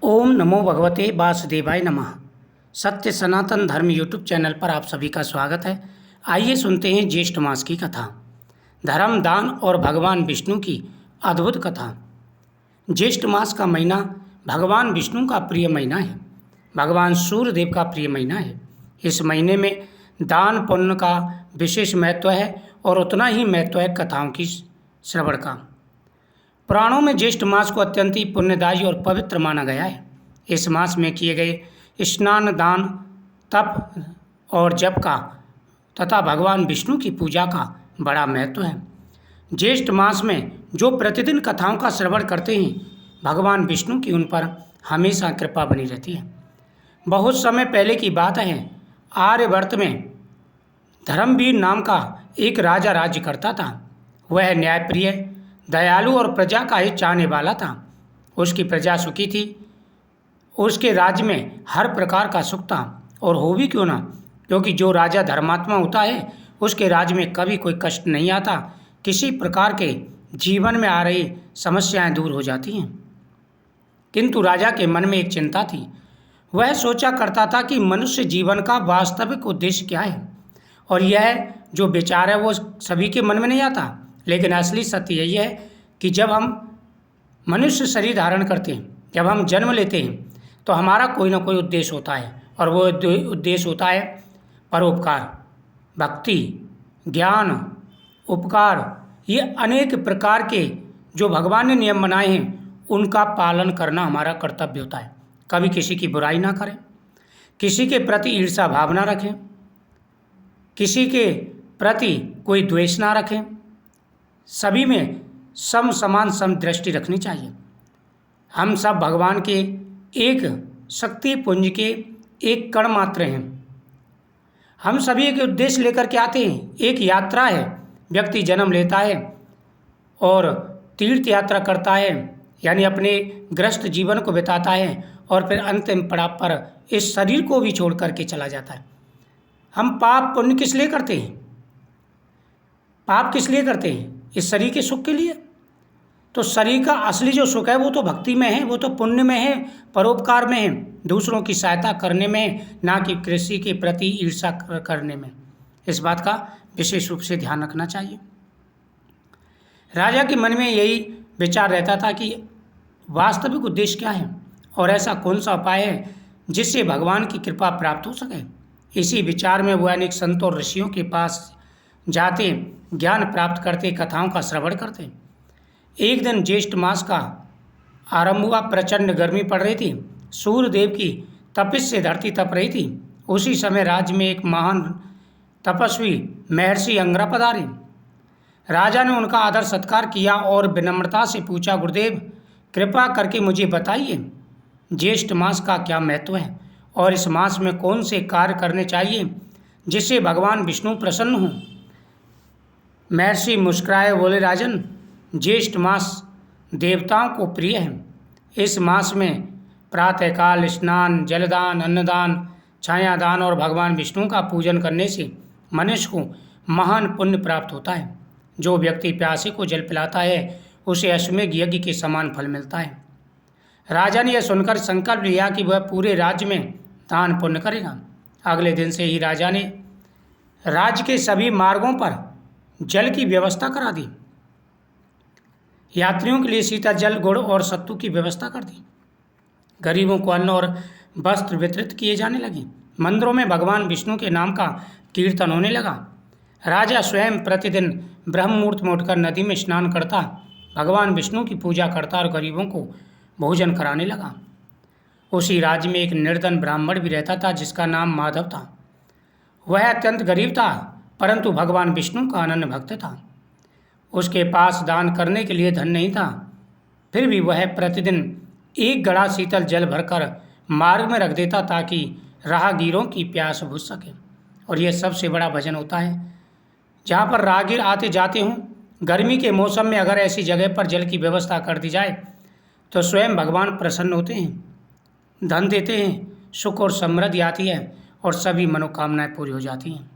ओम नमो भगवते वासुदेवाय नमः। सत्य सनातन धर्म यूट्यूब चैनल पर आप सभी का स्वागत है। आइए सुनते हैं ज्येष्ठ मास की कथा, धर्म, दान और भगवान विष्णु की अद्भुत कथा। ज्येष्ठ मास का महीना भगवान विष्णु का प्रिय महीना है, भगवान सूर्य देव का प्रिय महीना है। इस महीने में दान पुण्य का विशेष महत्व है और उतना ही महत्व है कथाओं की श्रवण का। पुराणों में ज्येष्ठ मास को अत्यंत ही पुण्यदायी और पवित्र माना गया है। इस मास में किए गए स्नान, दान, तप और जप का तथा भगवान विष्णु की पूजा का बड़ा महत्व है। ज्येष्ठ मास में जो प्रतिदिन कथाओं का श्रवण करते हैं, भगवान विष्णु की उन पर हमेशा कृपा बनी रहती है। बहुत समय पहले की बात है, आर्यवर्त में धर्मवीर नाम का एक राजा राज्य करता था। वह न्यायप्रिय, दयालु और प्रजा का हित चाहने वाला था। उसकी प्रजा सुखी थी। उसके राज्य में हर प्रकार का सुख था, और हो भी क्यों ना, क्योंकि जो राजा धर्मात्मा होता है उसके राज्य में कभी कोई कष्ट नहीं आता। किसी प्रकार के जीवन में आ रही समस्याएं दूर हो जाती हैं। किंतु राजा के मन में एक चिंता थी। वह सोचा करता था कि मनुष्य जीवन का वास्तविक उद्देश्य क्या है, और यह जो विचार है वो सभी के मन में नहीं आता। लेकिन असली सत्य यही है कि जब हम मनुष्य शरीर धारण करते हैं, जब हम जन्म लेते हैं, तो हमारा कोई ना कोई उद्देश्य होता है, और वो उद्देश्य होता है परोपकार, भक्ति, ज्ञान, उपकार। ये अनेक प्रकार के जो भगवान ने नियम बनाए हैं उनका पालन करना हमारा कर्तव्य होता है। कभी किसी की बुराई ना करें, किसी के प्रति ईर्ष्या भाव ना रखें, किसी के प्रति कोई द्वेष ना रखें। सभी में सम समान समदृष्टि रखनी चाहिए। हम सब भगवान के एक शक्ति पुंज के एक कण मात्र हैं। हम सभी एक उद्देश्य लेकर के आते हैं। एक यात्रा है। व्यक्ति जन्म लेता है और तीर्थ यात्रा करता है, यानी अपने गृहस्थ जीवन को बिताता है, और फिर अंतिम पड़ाव पर इस शरीर को भी छोड़ करके चला जाता है। हम पाप पुण्य किस लिए करते हैं? पाप किस लिए करते हैं? इस शरीर के सुख के लिए। तो शरीर का असली जो सुख है वो तो भक्ति में है, वो तो पुण्य में है, परोपकार में है, दूसरों की सहायता करने में, ना कि कृषि के प्रति ईर्ष्या करने में। इस बात का विशेष रूप से ध्यान रखना चाहिए। राजा के मन में यही विचार रहता था कि वास्तविक उद्देश्य क्या है, और ऐसा कौन सा उपाय है जिससे भगवान की कृपा प्राप्त हो सके। इसी विचार में वह अनेक संतों और ऋषियों के पास जाते, ज्ञान प्राप्त करते, कथाओं का श्रवण करते। एक दिन ज्येष्ठ मास का आरंभ हुआ। प्रचंड गर्मी पड़ रही थी। सूर्य देव की तपिश से धरती तप रही थी। उसी समय राज्य में एक महान तपस्वी महर्षि अंगिरा पधारे। राजा ने उनका आदर सत्कार किया और विनम्रता से पूछा, गुरुदेव, कृपा करके मुझे बताइए, ज्येष्ठ मास का क्या महत्व है, और इस मास में कौन से कार्य करने चाहिए जिससे भगवान विष्णु प्रसन्न हों। महर्षि मुस्कुराए बोले, राजन, ज्येष्ठ मास देवताओं को प्रिय है। इस मास में प्रातःकाल स्नान, जलदान, अन्नदान, छायादान और भगवान विष्णु का पूजन करने से मनुष्य को महान पुण्य प्राप्त होता है। जो व्यक्ति प्यासे को जल पिलाता है उसे अश्वमेध यज्ञ के समान फल मिलता है। राजा ने यह सुनकर संकल्प लिया कि वह पूरे राज्य में दान पुण्य करेगा। अगले दिन से ही राजा ने राज्य के सभी मार्गों पर जल की व्यवस्था करा दी। यात्रियों के लिए शीतल जल, गुड़ और सत्तू की व्यवस्था कर दी। गरीबों को अन्न और वस्त्र वितरित किए जाने लगे। मंदिरों में भगवान विष्णु के नाम का कीर्तन होने लगा। राजा स्वयं प्रतिदिन ब्रह्म मुहूर्त में उठकर नदी में स्नान करता, भगवान विष्णु की पूजा करता और गरीबों को भोजन कराने लगा। उसी राज्य में एक निर्धन ब्राह्मण भी रहता था जिसका नाम माधव था। वह अत्यंत गरीब था, परंतु भगवान विष्णु का अनन्य भक्त था। उसके पास दान करने के लिए धन नहीं था, फिर भी वह प्रतिदिन एक घड़ा शीतल जल भरकर मार्ग में रख देता ताकि राहगीरों की प्यास बुझ सके। और यह सबसे बड़ा भजन होता है। जहाँ पर राहगीर आते जाते हों, गर्मी के मौसम में अगर ऐसी जगह पर जल की व्यवस्था कर दी जाए तो स्वयं भगवान प्रसन्न होते हैं, धन देते हैं, सुख और समृद्धि आती है, और सभी मनोकामनाएं पूरी हो जाती हैं।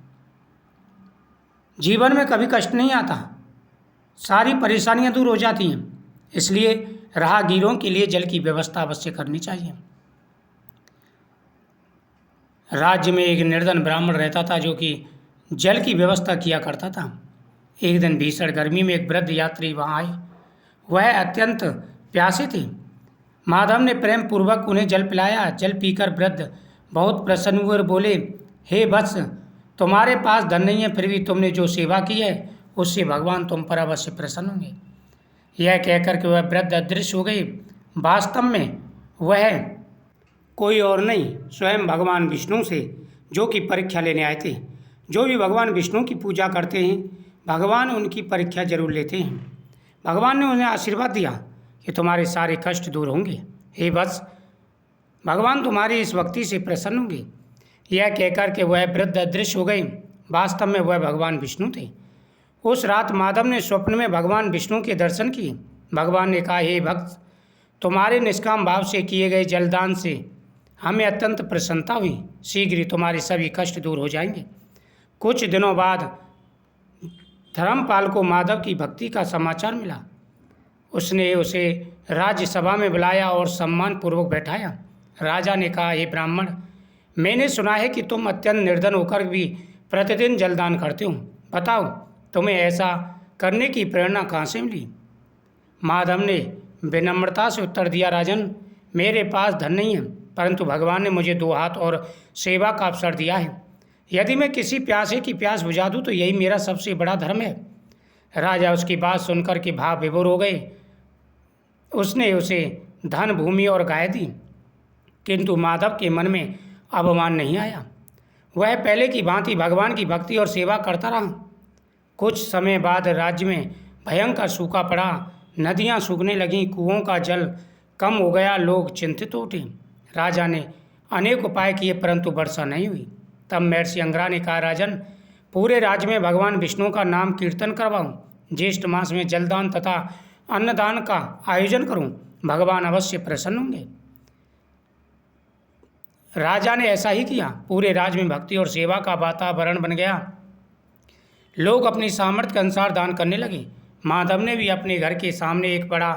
जीवन में कभी कष्ट नहीं आता, सारी परेशानियां दूर हो जाती हैं। इसलिए राहगीरों के लिए जल की व्यवस्था अवश्य करनी चाहिए। राज्य में एक निर्धन ब्राह्मण रहता था जो कि जल की व्यवस्था किया करता था। एक दिन भीषण गर्मी में एक वृद्ध यात्री वहाँ आए। वह अत्यंत प्यासे थे। माधव ने प्रेम पूर्वक उन्हें जल पिलाया। जल पीकर वृद्ध बहुत प्रसन्न हुए और बोले, हे वत्स, तुम्हारे पास धन नहीं है, फिर भी तुमने जो सेवा की है उससे भगवान तुम पर अवश्य प्रसन्न होंगे। यह कहकर के वह वृद्ध अदृश्य हो गई। वास्तव में वह कोई और नहीं, स्वयं भगवान विष्णु से जो कि परीक्षा लेने आए थे। जो भी भगवान विष्णु की पूजा करते हैं, भगवान उनकी परीक्षा जरूर लेते हैं। भगवान ने उन्हें आशीर्वाद दिया कि तुम्हारे सारे कष्ट दूर होंगे। हे वत्स, भगवान तुम्हारी इस भक्ति से प्रसन्न होंगे। यह कहकर के वह वृद्ध अदृश्य हो गई। वास्तव में वह भगवान विष्णु थे। उस रात माधव ने स्वप्न में भगवान विष्णु के दर्शन किए। भगवान ने कहा, हे भक्त, तुम्हारे निष्काम भाव से किए गए जलदान से हमें अत्यंत प्रसन्नता हुई। शीघ्र ही तुम्हारे सभी कष्ट दूर हो जाएंगे। कुछ दिनों बाद धर्मपाल को माधव की भक्ति का समाचार मिला। उसने उसे राज्यसभा में बुलाया और सम्मान पूर्वक बैठाया। राजा ने कहा, हे ब्राह्मण, मैंने सुना है कि तुम अत्यंत निर्धन होकर भी प्रतिदिन जलदान करते हो। बताओ, तुम्हें ऐसा करने की प्रेरणा कहाँ से मिली? माधव ने विनम्रता से उत्तर दिया, राजन, मेरे पास धन नहीं है, परंतु भगवान ने मुझे 2 हाथ और सेवा का अवसर दिया है। यदि मैं किसी प्यासे की प्यास बुझा दूँ तो यही मेरा सबसे बड़ा धर्म है। राजा उसकी बात सुनकर के भाव विभोर हो गए। उसने उसे धन, भूमि और गाय दी, किंतु माधव के मन में अभिमान नहीं आया। वह पहले की भांति भगवान की भक्ति और सेवा करता रहा। कुछ समय बाद राज्य में भयंकर सूखा पड़ा। नदियाँ सूखने लगीं, कुओं का जल कम हो गया। लोग चिंतित उठे। राजा ने अनेक उपाय किए, परंतु वर्षा नहीं हुई। तब महर्षि अंगिरा ने कहा, राजन, पूरे राज्य में भगवान विष्णु का नाम कीर्तन करवाऊं, ज्येष्ठ मास में जलदान तथा अन्नदान का आयोजन करूं, भगवान अवश्य प्रसन्न होंगे। राजा ने ऐसा ही किया। पूरे राज्य में भक्ति और सेवा का वातावरण बन गया। लोग अपनी सामर्थ्य के अनुसार दान करने लगे। माधव ने भी अपने घर के सामने एक बड़ा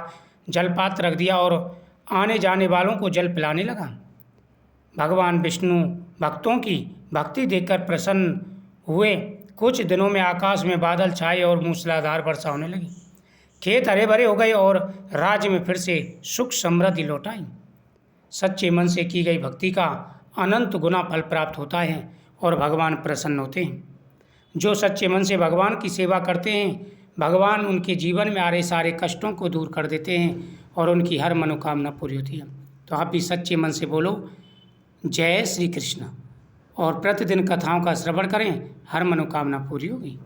जलपात्र रख दिया और आने जाने वालों को जल पिलाने लगा। भगवान विष्णु भक्तों की भक्ति देखकर प्रसन्न हुए। कुछ दिनों में आकाश में बादल छाए और मूसलाधार वर्षा होने लगी। खेत हरे भरे हो गए और राज्य में फिर से सुख समृद्धि लौट आई। सच्चे मन से की गई भक्ति का अनंत गुना फल प्राप्त होता है और भगवान प्रसन्न होते हैं। जो सच्चे मन से भगवान की सेवा करते हैं, भगवान उनके जीवन में आ रहे सारे कष्टों को दूर कर देते हैं और उनकी हर मनोकामना पूरी होती है। तो आप भी सच्चे मन से बोलो, जय श्री कृष्ण, और प्रतिदिन कथाओं का श्रवण करें, हर मनोकामना पूरी होगी।